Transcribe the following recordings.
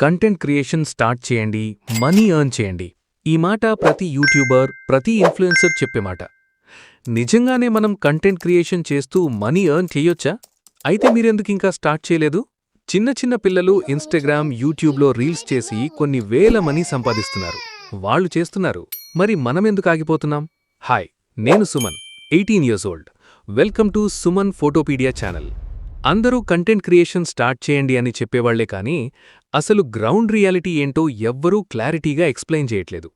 Content creation start చేయండి, money earn చేయండి. ఈ మాట ప్రతి యూట్యూబర్, ప్రతి ఇన్ఫ్లుయెన్సర్ చెప్పే మాట. నిజంగానే మనం కంటెంట్ క్రియేషన్ చేస్తూ మనీ ఎర్న్ చేయొచ్చా? అయితే మీరెందుకింకా స్టార్ట్ చేయలేదు? చిన్న చిన్న పిల్లలు ఇన్స్టాగ్రామ్, యూట్యూబ్లో రీల్స్ చేసి కొన్ని వేల మనీ సంపాదిస్తున్నారు. వాళ్ళు చేస్తున్నారు, మరి మనమెందుకు ఆగిపోతున్నాం? హాయ్, నేను Suman, 18 years old. Welcome to Suman photopedia channel. అందరూ కంటెంట్ క్రియేషన్ స్టార్ట్ చేయండి అని చెప్పేవాళ్లే కానీ అసలు గ్రౌండ్ రియాలిటీ ఏంటో ఎవ్వరూ క్లారిటీగా ఎక్స్ప్లెయిన్ చేయట్లేదు.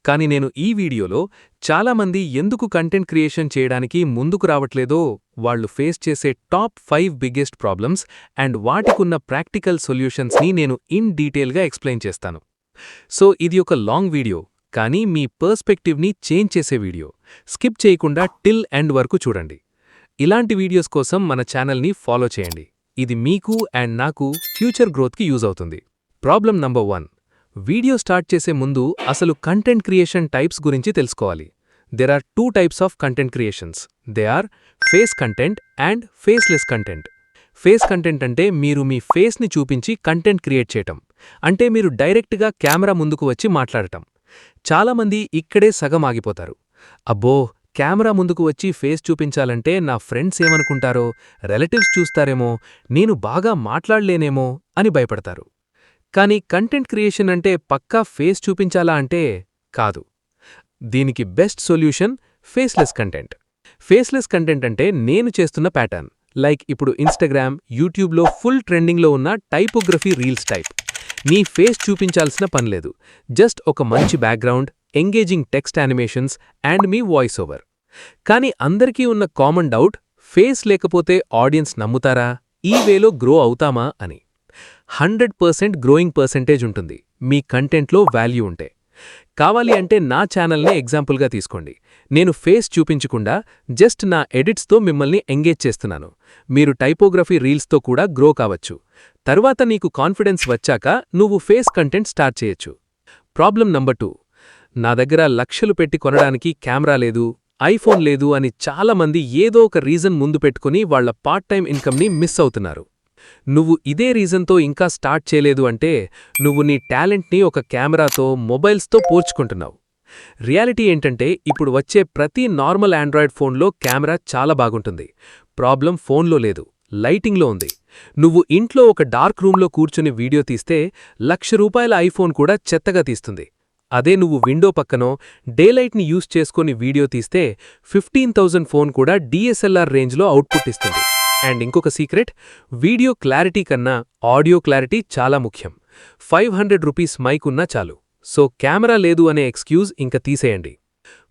కానీ నేను ఈ వీడియోలో చాలామంది ఎందుకు కంటెంట్ క్రియేషన్ చేయడానికి ముందుకు రావట్లేదో, వాళ్లు ఫేస్ చేసే టాప్ 5 బిగ్గెస్ట్ ప్రాబ్లమ్స్ అండ్ వాటికున్న ప్రాక్టికల్ సొల్యూషన్స్ని నేను ఇన్ డీటెయిల్గా ఎక్స్ప్లెయిన్ చేస్తాను. సో ఇది ఒక లాంగ్ వీడియో, కానీ మీ పర్స్పెక్టివ్ని చేంజ్ చేసే వీడియో. స్కిప్ చేయకుండా టిల్ ఎండ్ వరకు చూడండి. ఇలాంటి వీడియోస్ కోసం మన ఛానల్ని ఫాలో చేయండి. ఇది మీకు అండ్ నాకు ఫ్యూచర్ గ్రోత్కి యూజ్ అవుతుంది. Problem number 1. వీడియో స్టార్ట్ చేసే ముందు అసలు కంటెంట్ క్రియేషన్ టైప్స్ గురించి తెలుసుకోవాలి. There are 2 types of content creations. They are face content and faceless content. Face content అంటే మీరు మీ ఫేస్ని చూపించి కంటెంట్ క్రియేట్ చేయటం. అంటే మీరు డైరెక్ట్గా కెమెరా ముందుకు వచ్చి మాట్లాడటం. చాలామంది ఇక్కడే సగం ఆగిపోతారు. అబ్బో, కెమెరా ముందుకు వచ్చి ఫేస్ చూపించాలంటే నా ఫ్రెండ్స్ ఏమనుకుంటారో, రిలేటివ్స్ చూస్తారేమో, నేను బాగా మాట్లాడలేనేమో అని భయపడతారు. కానీ కంటెంట్ క్రియేషన్ అంటే పక్కా ఫేస్ చూపించాలా అంటే కాదు. దీనికి best solution faceless content. Faceless content అంటే నేను చేస్తున్న ప్యాటర్న్. లైక్ ఇప్పుడు ఇన్స్టాగ్రామ్, యూట్యూబ్లో ఫుల్ ట్రెండింగ్లో ఉన్న టైపోగ్రఫీ రీల్స్ టైప్. మీ ఫేస్ చూపించాల్సిన పనిలేదు. జస్ట్ ఒక మంచి background, engaging text animations and me voice over. కానీ అందరికీ ఉన్న కామన్ డౌట్, ఫేస్ లేకపోతే ఆడియన్స్ నమ్ముతారా, ఈ వేలో గ్రో అవుతామా అని. 100% గ్రోయింగ్ పర్సెంటేజ్ ఉంటుంది మీ కంటెంట్లో వాల్యూ ఉంటే. కావాలి అంటే నా ఛానల్నే ఎగ్జాంపుల్గా తీసుకోండి. నేను ఫేస్ చూపించకుండా జస్ట్ నా ఎడిట్స్తో మిమ్మల్ని ఎంగేజ్ చేస్తున్నాను. మీరు టైపోగ్రఫీ రీల్స్తో కూడా గ్రో కావచ్చు. తరువాత నీకు కాన్ఫిడెన్స్ వచ్చాక నువ్వు ఫేస్ కంటెంట్ స్టార్ట్ చేయొచ్చు. Problem number 2. నా దగ్గర లక్షలు పెట్టి కొనడానికి కెమెరా లేదు, ఐఫోన్ లేదు అని చాలామంది ఏదో ఒక రీజన్ ముందు పెట్టుకుని వాళ్ల పార్ట్ టైం ఇన్కమ్ని మిస్ అవుతున్నారు. నువ్వు ఇదే రీజన్తో ఇంకా స్టార్ట్ చేయలేదు అంటే నువ్వు నీ టాలెంట్ని ఒక కెమెరాతో, మొబైల్స్తో పోల్చుకుంటున్నావు. రియాలిటీ ఏంటంటే ఇప్పుడు వచ్చే ప్రతి నార్మల్ ఆండ్రాయిడ్ ఫోన్లో కెమెరా చాలా బాగుంటుంది. ప్రాబ్లం ఫోన్లో లేదు, లైటింగ్లో ఉంది. నువ్వు ఇంట్లో ఒక డార్క్ రూమ్లో కూర్చుని వీడియో తీస్తే ₹1,00,000 ఐఫోన్ కూడా చెత్తగా తీస్తుంది. అదే నువ్వు విండో పక్కనో డేలైట్ని యూజ్ చేసుకుని వీడియో తీస్తే 15,000 ఫోన్ కూడా DSLR రేంజ్లో అవుట్పుట్ ఇస్తుంది. అండ్ ఇంకొక సీక్రెట్, వీడియో క్లారిటీ కన్నా ఆడియో క్లారిటీ చాలా ముఖ్యం. ₹500 మైక్ ఉన్నా చాలు. సో కెమెరా లేదు అనే ఎక్స్క్యూజ్ ఇంక తీసేయండి.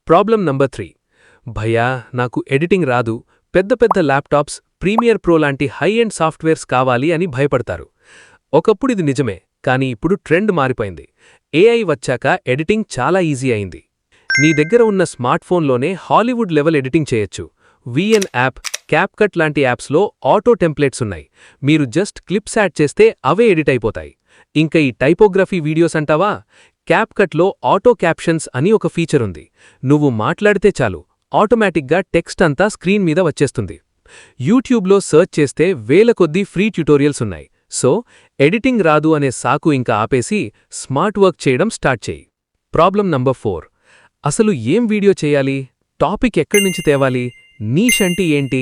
Problem number 3. భయ్యా, నాకు ఎడిటింగ్ రాదు, పెద్ద పెద్ద ల్యాప్టాప్స్, ప్రీమియర్ ప్రో లాంటి హై ఎండ్ సాఫ్ట్వేర్స్ కావాలి అని భయపడతారు. ఒకప్పుడు ఇది నిజమే, కానీ ఇప్పుడు ట్రెండ్ మారిపోయింది. AI వచ్చాక ఎడిటింగ్ చాలా ఈజీ అయింది. నీ దగ్గర ఉన్న స్మార్ట్ఫోన్లోనే హాలీవుడ్ లెవెల్ ఎడిటింగ్ చేయొచ్చు. VN యాప్, క్యాప్కట్ లాంటి యాప్స్లో ఆటో టెంప్లెట్స్ ఉన్నాయి. మీరు జస్ట్ క్లిప్స్ యాడ్ చేస్తే అవే ఎడిట్ అయిపోతాయి. ఇంకా ఈ టైపోగ్రఫీ వీడియోస్ అంటావా? క్యాప్కట్లో ఆటో క్యాప్షన్స్ అని ఒక ఫీచర్ ఉంది. నువ్వు మాట్లాడితే చాలు, ఆటోమేటిక్గా టెక్స్ట్ అంతా స్క్రీన్ మీద వచ్చేస్తుంది. యూట్యూబ్లో సర్చ్ చేస్తే వేల కొద్దీ ఫ్రీ ట్యుటోరియల్స్ ఉన్నాయి. సో ఎడిటింగ్ రాదు అనే సాకు ఇంకా ఆపేసి స్మార్ట్ వర్క్ చేయడం స్టార్ట్ చేయి. Problem number 4. అసలు ఏం వీడియో చేయాలి, టాపిక్ ఎక్కడ్నుంచి తేవాలి, నీష్ అంటే ఏంటి?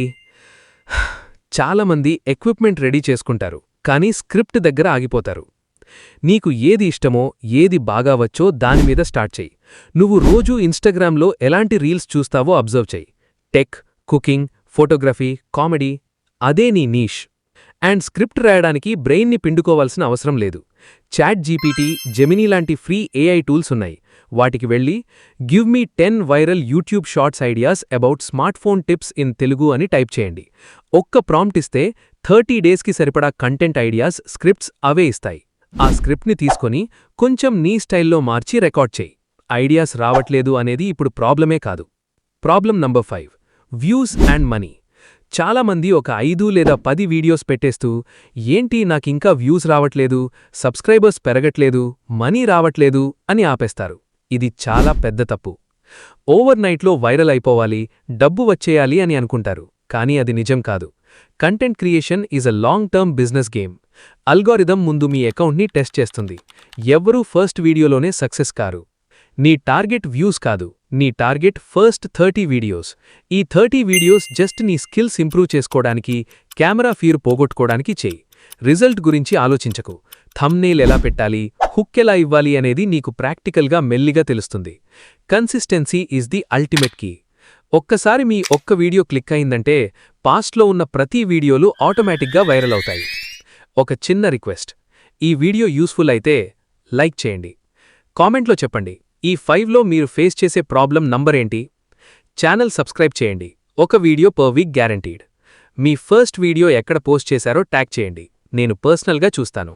చాలామంది ఎక్విప్మెంట్ రెడీ చేసుకుంటారు, కానీ స్క్రిప్ట్ దగ్గర ఆగిపోతారు. నీకు ఏది ఇష్టమో, ఏది బాగా వచ్చో దానిమీద స్టార్ట్ చెయ్యి. నువ్వు రోజూ ఇన్స్టాగ్రామ్లో ఎలాంటి రీల్స్ చూస్తావో అబ్జర్వ్ చెయ్యి. టెక్, కుకింగ్, ఫోటోగ్రఫీ, కామెడీ, అదే నీ నీష్. అండ్ స్క్రిప్ట్ రాయడానికి బ్రెయిన్ని పిండుకోవాల్సిన అవసరం లేదు. ChatGPT, జెమినీ లాంటి ఫ్రీ AI టూల్స్ ఉన్నాయి. వాటికి వెళ్ళి give me 10 viral YouTube shorts ideas about smartphone tips in Telugu అని టైప్ చేయండి. ఒక్క ప్రాంప్ట్ ఇస్తే 30 డేస్కి సరిపడా కంటెంట్ ఐడియాస్, స్క్రిప్ట్స్ అవే ఇస్తాయి. ఆ స్క్రిప్ట్ని తీసుకొని కొంచెం నీ స్టైల్లో మార్చి రికార్డ్ చేయి. ఐడియాస్ రావట్లేదు అనేది ఇప్పుడు ప్రాబ్లమే కాదు. Problem number 5. Views and money. చాలామంది ఒక 5 లేదా 10 వీడియోస్ పెట్టేస్తూ ఏంటి నాకింకా వ్యూస్ రావట్లేదు, సబ్స్క్రైబర్స్ పెరగట్లేదు, మనీ రావట్లేదు అని ఆపేస్తారు. ఇది చాలా పెద్ద తప్పు. ఓవర్ నైట్లో వైరల్ అయిపోవాలి, డబ్బు వచ్చేయాలి అని అనుకుంటారు. కానీ అది నిజం కాదు. Content creation is a long term business game. Algorithm ముందు మీ అకౌంట్ని టెస్ట్ చేస్తుంది. ఎవ్వరూ ఫస్ట్ వీడియోలోనే సక్సెస్ కారు. నీ టార్గెట్ వ్యూస్ కాదు, నీ టార్గెట్ ఫస్ట్ 30 వీడియోస్. ఈ 30 వీడియోస్ జస్ట్ నీ స్కిల్స్ ఇంప్రూవ్ చేసుకోవడానికి, కెమెరా ఫీర్ పోగొట్టుకోవడానికి చెయ్యి. రిజల్ట్ గురించి ఆలోచించకు. థంబ్నెయిల్ ఎలా పెట్టాలి, హుక్ ఎలా ఇవ్వాలి అనేది నీకు ప్రాక్టికల్గా మెల్లిగా తెలుస్తుంది. Consistency is the ultimate key. ఒక్కసారి మీ ఒక్క వీడియో క్లిక్ అయిందంటే పాస్ట్లో ఉన్న ప్రతి వీడియోలు ఆటోమేటిక్గా వైరల్ అవుతాయి. ఒక చిన్న రిక్వెస్ట్, ఈ వీడియో యూస్ఫుల్ అయితే లైక్ చేయండి. కామెంట్లో చెప్పండి, ఈ 5లో మీరు ఫేస్ చేసే ప్రాబ్లం నంబర్ ఏంటి. ఛానల్ సబ్స్క్రైబ్ చేయండి. ఒక వీడియో పర్ వీక్ గ్యారంటీడ్. మీ ఫస్ట్ వీడియో ఎక్కడ పోస్ట్ చేశారో ట్యాగ్ చేయండి, నేను పర్సనల్గా చూస్తాను.